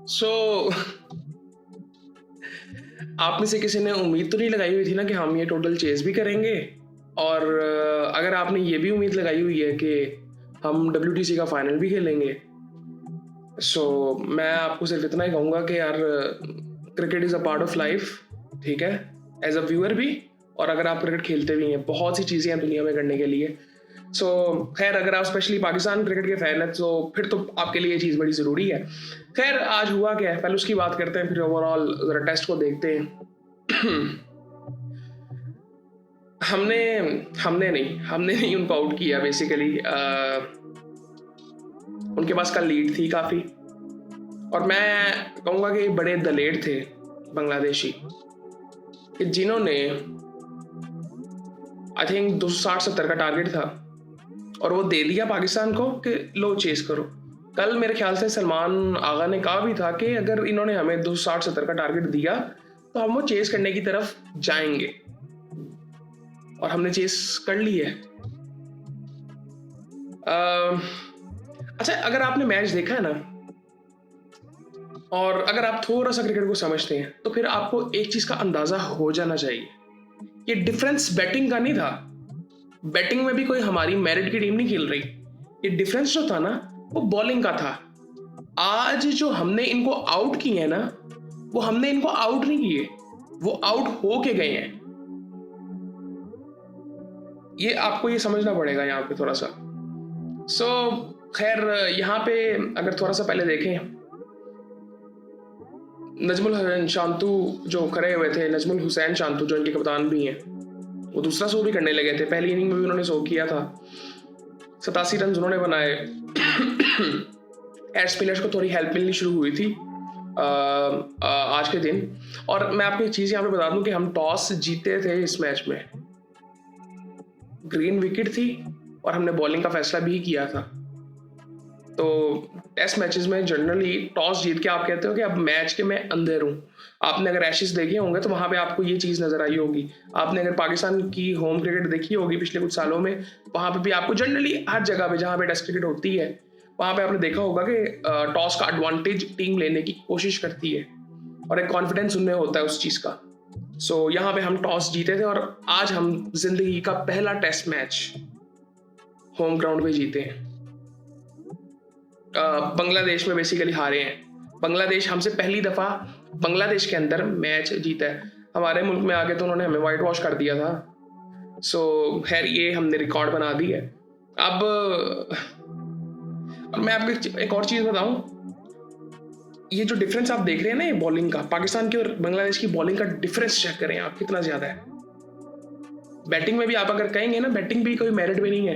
सो आप में से किसी ने उम्मीद तो नहीं लगाई हुई थी ना कि हम ये टोटल चेज़ भी करेंगे और अगर आपने ये भी उम्मीद लगाई हुई है कि हम डब्ल्यूटीसी का फाइनल भी खेलेंगे, सो मैं आपको सिर्फ इतना ही कहूँगा कि यार cricket is a part of life, ठीक है? एज़ अ व्यूअर भी, और अगर आप क्रिकेट खेलते भी हैं, बहुत सी चीज़ें हैं दुनिया में करने के लिए। सो खैर, अगर आप स्पेशली पाकिस्तान क्रिकेट के फैन हैं तो फिर तो आपके लिए ये चीज़ बड़ी ज़रूरी है। खैर, आज हुआ क्या है, पहले उसकी बात करते हैं, फिर ओवरऑल ज़रा टेस्ट को देखते हैं। हमने हमने नहीं उनको आउट किया बेसिकली। उनके पास कल लीड थी काफ़ी, और मैं कहूँगा कि बड़े दलेर थे बांग्लादेशी, कि जिन्होंने आई थिंक 260-70 का टारगेट था और वो दे दिया पाकिस्तान को कि लो चेस करो। कल मेरे ख्याल से सलमान आगा ने कहा भी था कि अगर इन्होंने हमें 260-70 का टारगेट दिया तो हम वो चेस करने की तरफ जाएंगे, और हमने चेस कर ली है। अच्छा, अगर आपने मैच देखा है ना, और अगर आप थोड़ा सा क्रिकेट को समझते हैं, तो फिर आपको एक चीज का अंदाजा हो जाना चाहिए, ये डिफरेंस बैटिंग का नहीं था। बैटिंग में भी कोई हमारी मेरिट की टीम नहीं खेल रही। ये डिफरेंस जो था ना, वो बॉलिंग का था। आज जो हमने इनको आउट किए हैं ना, वो हमने इनको आउट नहीं किए, वो आउट हो के गए हैं। ये आपको ये समझना पड़ेगा यहाँ पे थोड़ा सा। सो खैर, यहाँ पे अगर थोड़ा सा पहले देखें, नजमुल हुसैन शांतु जो खड़े हुए थे, नजमुल हुसैन शांतु जो इनके कप्तान भी हैं, वो दूसरा शो भी करने लगे थे। पहली इनिंग में भी उन्होंने शो किया था, 87 रन उन्होंने बनाए। एयर स्पिनर्स को थोड़ी हेल्प मिलनी शुरू हुई थी आज के दिन। और मैं आपको एक चीज़ यहाँ पे बता दूं कि हम टॉस जीते थे इस मैच में, ग्रीन विकेट थी, और हमने बॉलिंग का फैसला भी किया था। तो टेस्ट मैचेस में जनरली टॉस जीत के आप कहते हो कि अब मैच के मैं अंदर हूँ। आपने अगर एशेस देखे होंगे तो वहाँ पे आपको ये चीज़ नज़र आई होगी। आपने अगर पाकिस्तान की होम क्रिकेट देखी होगी पिछले कुछ सालों में, वहाँ पे भी आपको जनरली हर जगह पे जहाँ पे टेस्ट क्रिकेट होती है, वहाँ पे आपने देखा होगा कि टॉस का एडवांटेज टीम लेने की कोशिश करती है, और एक कॉन्फिडेंस उनमें होता है उस चीज़ का। सो यहाँ पे हम टॉस जीते थे, और आज हम जिंदगी का पहला टेस्ट मैच होम ग्राउंड पे जीते हैं। बांग्लादेश में बेसिकली हारे हैं। बांग्लादेश हमसे पहली दफ़ा बांग्लादेश के अंदर मैच जीता है। हमारे मुल्क में आके तो उन्होंने हमें वाइट वॉश कर दिया था। सो खैर, ये हमने रिकॉर्ड बना दी है। अब और मैं आपको एक और चीज़ बताऊं, ये जो डिफरेंस आप देख रहे हैं ना, ये बॉलिंग का, पाकिस्तान की और बांग्लादेश की बॉलिंग का डिफरेंस चेक करें आप, कितना ज़्यादा है। बैटिंग में भी आप अगर कहेंगे ना, बैटिंग भी कोई मेरिट में नहीं है।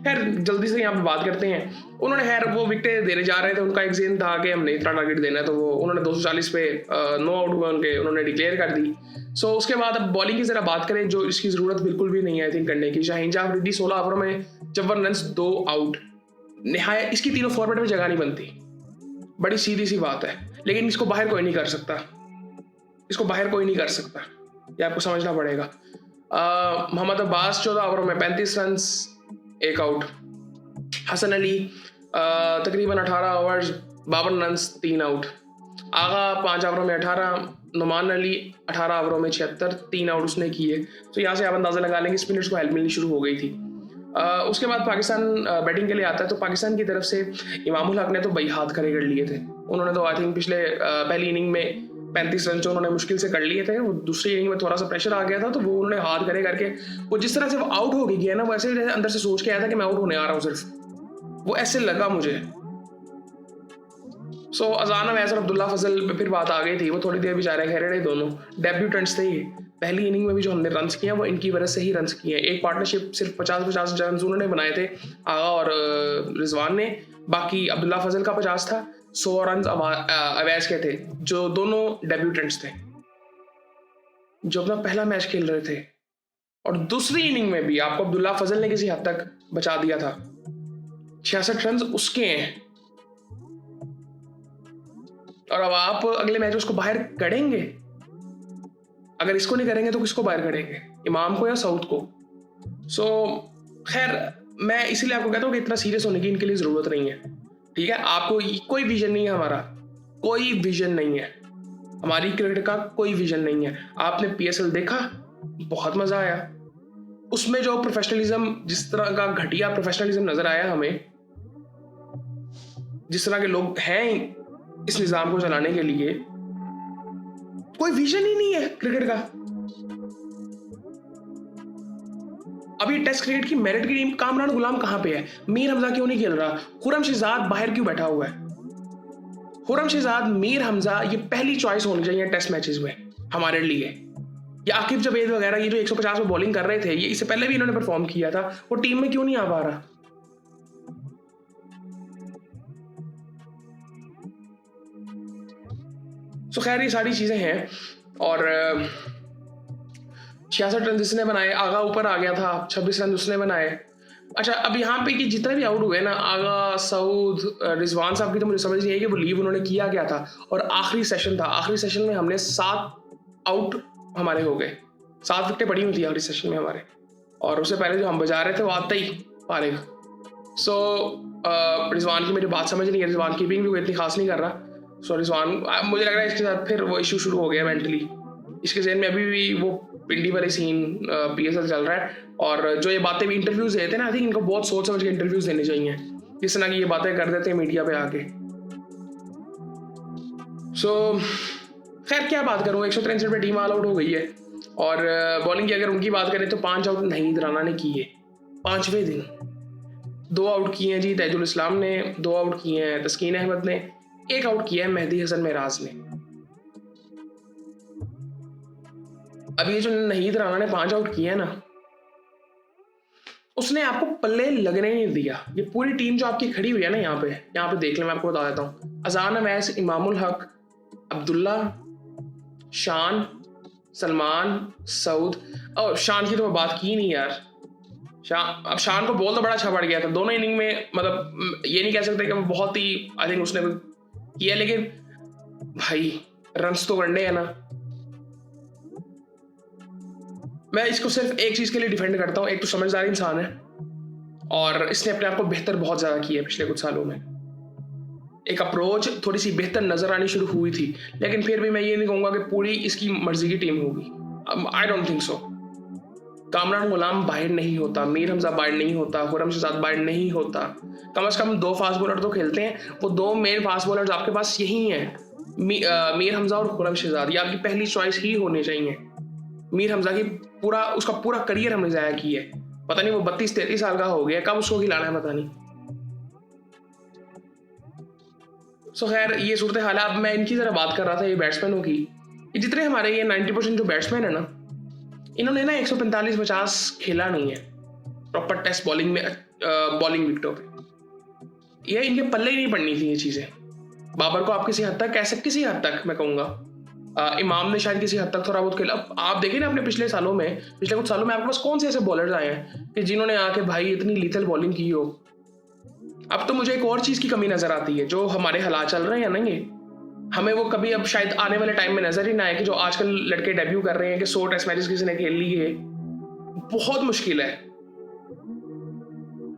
खैर, जल्दी से यहाँ पे बात करते हैं। उन्होंने खैर वो विकेट देने जा रहे थे, उनका एक जेन था कि हमने इतना टारगेट देना है, तो वो उन्होंने 240 पे नो आउट हुए उनके, उन्होंने डिक्लेयर कर दी। सो उसके बाद अब बॉलिंग की जरा बात करें, जो इसकी ज़रूरत बिल्कुल भी नहीं है आई थिंक करने की। शाहीन शाह अफरीदी 16 ओवरों में 54 रन, 2 आउट, नहाया। इसकी तीनों फॉर्मेट में जगह नहीं बनती, बड़ी सीधी सी बात है। लेकिन इसको बाहर कोई नहीं कर सकता, इसको बाहर कोई नहीं कर सकता, ये आपको समझना पड़ेगा। मोहम्मद अब्बास 14 ओवरों में 35 रन, 1 आउट। हसन अली तकरीबन 18 ओवर्स, 52 रन, 3 आउट। आगा 5 ओवरों में 18। नुमान अली 18 ओवरों में 76, 3 आउट उसने किए। तो यहाँ से आप अंदाज़ा लगा लेंगे स्पिनर्स को हेल्प मिलनी शुरू हो गई थी। उसके बाद पाकिस्तान बैटिंग के लिए आता है, तो पाकिस्तान की तरफ से इमामुल हक ने तो बई हाथ खड़े कर लिए थे। उन्होंने तो आई थिंक पिछले पहली इनिंग में 35 रन जो उन्होंने मुश्किल से कर लिए थे। वो दूसरी इनिंग में थोड़ा सा प्रेशर आ गया था, तो वो उन्होंने हाथ खड़े करके, वो जिस तरह से वो आउट हो गया ना, वैसे अंदर से सोच के आया था कि मैं आउट होने आ रहा हूँ, सिर्फ वो ऐसे लगा मुझे। सो अजान अवैस और अब्दुल्ला फजल पे फिर बात आ गई थी। वो थोड़ी देर बेचारे खड़े रहे, दोनों डेब्यूटेंट्स थे। ये पहली इनिंग में भी जो हमने रन्स किए हैं वो इनकी वजह से ही रन्स किए हैं। एक पार्टनरशिप सिर्फ 50-50 रन उन्होंने बनाए थे, आगा और रिजवान ने। बाकी अब्दुल्ला फजल का 50 था, 100 रन अवैस के थे, जो दोनों डेब्यूटेंट्स थे, जो अपना पहला मैच खेल रहे थे। और दूसरी इनिंग में भी आपको अब्दुल्ला फजल ने किसी हद तक बचा दिया था, 66 रन उसके हैं। और अब आप अगले मैच उसको बाहर करेंगे? अगर इसको नहीं करेंगे तो किसको बाहर करेंगे, इमाम को या सऊद को? सो खैर, मैं इसीलिए आपको कहता हूँ कि इतना सीरियस होने की इनके लिए ज़रूरत नहीं है। ठीक है, आपको कोई विजन नहीं है हमारा, कोई विजन नहीं है, हमारी क्रिकेट का कोई विजन नहीं है। आपने पीएसएल देखा, बहुत मजा आया उसमें, जो प्रोफेशनलिज्म, जिस तरह का घटिया प्रोफेशनलिज्म नजर आया हमें, जिस तरह के लोग हैं इस निजाम को चलाने के लिए, कोई विजन ही नहीं है क्रिकेट का। अभी टेस्ट क्रिकेट की मेरिट की टीम कामरान गुलाम कहां पे है? मीर हमजा क्यों नहीं खेल रहा? खुरम शहजाद बाहर क्यों बैठा हुआ है? खुरम शहजाद, मीर हमजा, ये पहली चॉइस होनी चाहिए टेस्ट मैचेस में हमारे लिए। या आकिब जवेद वगैरह, ये जो 150 में बॉलिंग कर रहे थे, ये इससे पहले भी इन्होंने परफॉर्म किया था, वो टीम में क्यों नहीं आ पा रहा? सो खैर ये सारी चीजें हैं। और 66 रन जिसने बनाए, आगा ऊपर आ गया था, 26 रन उसने बनाए। अच्छा, अब यहाँ पे कि जितने भी आउट हुए ना, आगा, सऊद, रिजवान साहब की तो मुझे समझ नहीं है कि वो लीव उन्होंने किया क्या था। और आखिरी सेशन था, आखिरी सेशन में हमने 7 आउट हमारे हो गए, 7 विकेटें पड़ी हुई थी आखिरी सेशन में हमारे। और उससे पहले जो हम बजा रहे थे वो आते ही फारिग। सो रिजवान की मेरी बात समझ नहीं है, रिजवान कीपिंग भी कोई इतनी खास नहीं कर रहा। सो रिजवान, मुझे लग रहा है इसके साथ फिर वो इशू शुरू हो गया मेंटली, इसके जहन में अभी भी वो पिंडी वाले सीन पीएसएल चल रहा है। और जो ये बातें भी इंटरव्यूज देते हैं ना, आई थिंक इनको बहुत सोच समझ के इंटरव्यूज देने चाहिए, जिस तरह की ये बातें कर देते हैं मीडिया पे आके। सो खैर क्या बात करूँ, 163 पे टीम ऑल आउट हो गई है। और बॉलिंग की अगर उनकी बात करें तो 5 आउट नहीद राना ने किए 5वें दिन। 2 आउट किए हैं जी तैजुल इस्लाम ने, 2 आउट किए हैं तस्कीन अहमद ने, 1 आउट किया है मेहदी हसन मेराज ने। अब ये जो नहीद राना ने 5 आउट किए हैं ना, उसने आपको पल्ले लगने नहीं दिया। ये पूरी टीम जो आपकी खड़ी हुई है ना, यहाँ पे देख लें, मैं आपको बता देता हूँ। अजान अवैस, इमामुल हक, अब्दुल्ला, शान, सलमान, सऊद। और शान की तो मैं बात की नहीं यार। अब शान को बॉल तो बड़ा अच्छा पड़ गया था दोनों इनिंग में, मतलब ये नहीं कह सकते कि वो बहुत ही आई थिंक उसने किया, लेकिन भाई रन्स तो करने हैं ना। मैं इसको सिर्फ एक चीज के लिए डिफेंड करता हूँ, एक तो समझदार इंसान है और इसने अपने आप को बेहतर बहुत ज्यादा किया है पिछले कुछ सालों में। एक अप्रोच थोड़ी सी बेहतर नजर आनी शुरू हुई थी, लेकिन फिर भी मैं ये नहीं कहूंगा कि पूरी इसकी मर्जी की टीम होगी। I don't think so. Kamran Ghulam बाहर नहीं होता, मीर हमजा बाहर नहीं होता, खुरम शहजाद बाहर नहीं होता, कम से कम 2 फास्ट बॉलर तो खेलते हैं। वो 2 मेन फास्ट बॉलर्स आपके पास यही हैं, मीर हमजा और खुरम शहजाद। ये आपकी पहली चॉइस ही होनी चाहिए। मीर हमजा की उसका पूरा करियर हमने जाया किया है। पता नहीं वो 32-33 साल का हो गया, कब उसको खिलाना है पता नहीं। सो खैर ये सूरत हाल है। अब मैं इनकी जरा बात कर रहा था, ये बैट्समैनों की। ये जितने हमारे ये 90% जो बैट्समैन है ना, इन्होंने ना 145-50 खेला नहीं है प्रॉपर टेस्ट बॉलिंग में, बॉलिंग विकेटों पे। ये इनके पल्ले ही नहीं पड़नी थी ये चीजें। बाबर को आप किसी हद तक मैं कहूंगा, इमाम ने शायद किसी हद तक थोड़ा बहुत खेला। आप देखें ना अपने पिछले कुछ सालों में आपके पास कौन से ऐसे बॉलर्स आए हैं कि जिन्होंने आके भाई इतनी लीथल बॉलिंग की हो। अब तो मुझे एक और चीज की कमी नजर आती है, जो हमारे हालात चल रहे हैं ना, ये हमें वो कभी अब शायद आने वाले टाइम में नजर ही ना आए कि जो आजकल लड़के डेब्यू कर रहे हैं कि 100 टेस्ट मैचेस किसी ने खेल लिए। बहुत मुश्किल है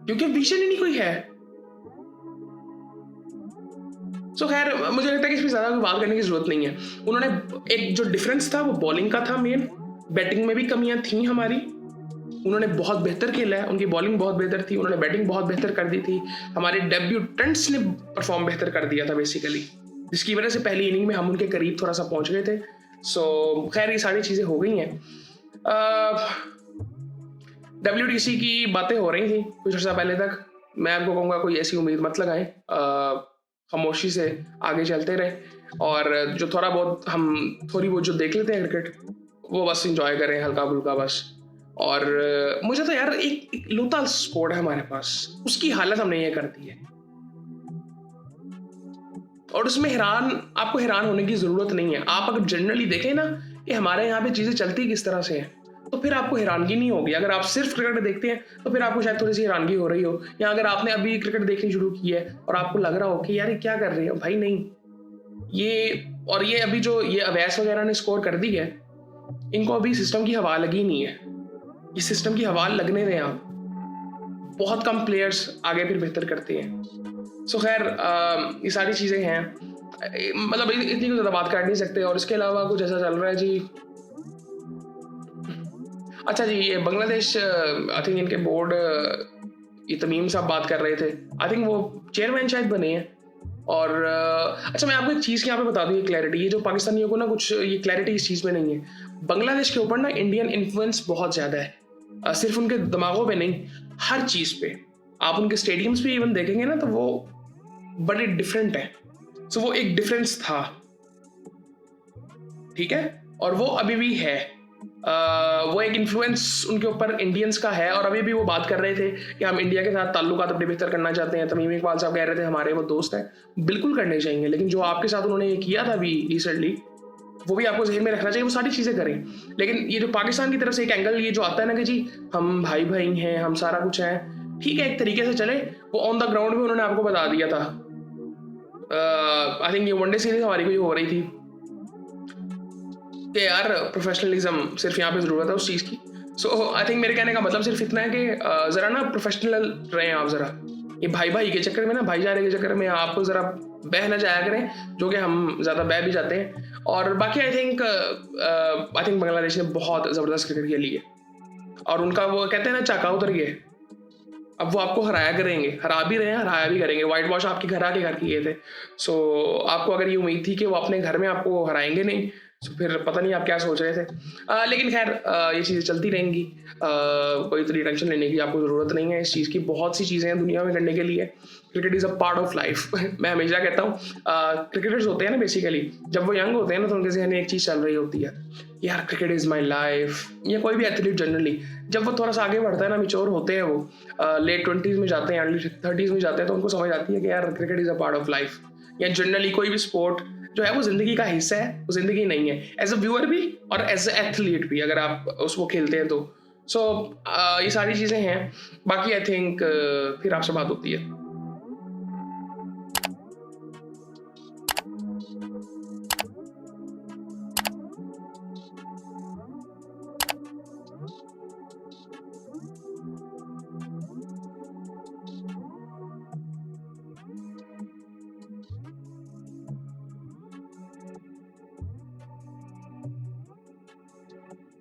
क्योंकि विजन ही नहीं कोई है। सो खैर मुझे लगता है कि इसमें ज्यादा कोई बात करने की जरूरत नहीं है। उन्होंने एक जो डिफरेंस था वो बॉलिंग का था मेन, बैटिंग में भी कमियां थी हमारी। उन्होंने बहुत बेहतर खेला है, उनकी बॉलिंग बहुत बेहतर थी, उन्होंने बैटिंग बहुत बेहतर कर दी थी। हमारे डेब्यूटेंट्स ने परफॉर्म बेहतर कर दिया था बेसिकली, जिसकी वजह से पहली इनिंग में हम उनके करीब थोड़ा सा पहुंच गए थे। सो खैर ये सारी चीजें हो गई हैं। WTC की बातें हो रही थी कुछ अर्सा पहले तक। मैं आपको कहूँगा कोई ऐसी उम्मीद मत लगाएं, खामोशी से आगे चलते रहे, और जो थोड़ा बहुत हम थोड़ी बहुत जो देख लेते हैं क्रिकेट, वो बस इंजॉय करें हल्का फुल्का बस। और मुझे तो यार एक लूता स्पोर्ट है हमारे पास, उसकी हालत हमने ये कर दी है, और उसमें आपको हैरान होने की जरूरत नहीं है। आप अगर जनरली देखें ना कि हमारे यहाँ पे चीजें चलती किस तरह से हैं, तो फिर आपको हैरानगी नहीं होगी। अगर आप सिर्फ क्रिकेट देखते हैं तो फिर आपको शायद थोड़ी सी हैरानगी हो रही हो, या अगर आपने अभी क्रिकेट देखनी शुरू की है और आपको लग रहा हो कि यार ये क्या कर रहे हो भाई, नहीं ये अभी जो ये अवैस वगैरह ने स्कोर कर दी है, इनको अभी सिस्टम की हवा लगी नहीं है। ये सिस्टम की हवा लगने दें आप, बहुत कम प्लेयर्स आगे फिर बेहतर करते हैं। सो खैर ये सारी चीज़ें हैं। मतलब इतनी ज़्यादा बात कर नहीं सकते। और इसके अलावा कुछ ऐसा चल रहा है जी। अच्छा जी, ये बांग्लादेश आई थिंक इनके बोर्ड ये तमीम साहब बात कर रहे थे, आई थिंक वो चेयरमैन शायद बने हैं। और अच्छा मैं आपको एक चीज़ यहाँ पे बता दूँ, ये क्लैरिटी, ये जो पाकिस्तानियों को ना कुछ ये क्लैरिटी इस चीज़ में नहीं है। बांग्लादेश के ऊपर ना इंडियन इन्फ्लुएंस बहुत ज़्यादा है, सिर्फ उनके दिमागों पे नहीं, हर चीज़ पे। आप उनके स्टेडियम्स भी इवन देखेंगे ना तो वो बड़े डिफरेंट है। सो वो एक डिफरेंस था, ठीक है, और वो अभी भी है। वो एक इन्फ्लुएंस उनके ऊपर इंडियंस का है। और अभी भी वो बात कर रहे थे कि हम इंडिया के साथ ताल्लुकात अपने बेहतर करना चाहते हैं। तमीम इकबाल साहब कह रहे थे हमारे वो दोस्त हैं, बिल्कुल करने चाहिए, लेकिन जो आपके साथ उन्होंने ये किया था अभी रिसेंटली, वो भी आपको जहन में रखना चाहिए, वो सारी चीज़ें करें। लेकिन ये जो पाकिस्तान की तरफ से एक एंगल ये जो आता है ना कि जी हम भाई भाई हैं, हम सारा कुछ है, ठीक है, एक तरीके से चले, वो ऑन द ग्राउंड भी उन्होंने आपको बता दिया था। आई थिंक ये वनडे सीरीज हमारी कोई हो रही थी कि यार प्रोफेशनलिज्म सिर्फ यहाँ पे ज़रूरत है उस चीज़ की। सो आई थिंक मेरे कहने का मतलब सिर्फ इतना है कि ज़रा ना प्रोफेशनल रहें आप। ज़रा ये भाई भाई के चक्कर में ना, भाईचारे के चक्कर में आप ज़रा बह ना जाया करें, जो कि हम ज़्यादा बह भी जाते हैं। और बाकी आई थिंक बांग्लादेश ने बहुत ज़बरदस्त क्रिकेट खेली है, और उनका वो कहते हैं ना चाका उतर गए, अब वो आपको हराया करेंगे, हरा भी रहे हैं, हराया भी करेंगे। वाइट वॉश आपके घर आके कर किए थे। सो आपको अगर ये उम्मीद थी कि वो अपने घर में आपको हराएंगे नहीं, तो फिर पता नहीं आप क्या सोच रहे थे। लेकिन खैर ये चीज़ें चलती रहेंगी, कोई इतनी टेंशन लेने की आपको ज़रूरत नहीं है। इस चीज़ की बहुत सी चीज़ें हैं दुनिया में करने के लिए। Cricket is a part of life. मैं हमेशा कहता हूँ क्रिकेटर्स होते हैं ना, बेसिकली जब वो यंग होते हैं ना तो उनके जहन में एक चीज़ चल रही होती है, यार क्रिकेट इज़ माई लाइफ। या कोई भी एथलीट जनरली जब वो थोड़ा सा आगे बढ़ता है ना, मैच्योर होते हैं, वो लेट 20s में जाते हैं, अर्ली 30s में जाते हैं, तो उनको समझ आती है कि यार cricket is a part of life. या जनरली कोई भी स्पोर्ट जो है वो जिंदगी का हिस्सा है, वो जिंदगी नहीं है, एज अ व्यूअर भी और एज अ एथलीट भी, अगर आप उसको खेलते हैं तो। सो ये सारी चीज़ें हैं। बाकी आई थिंक फिर आपसे बात होती है।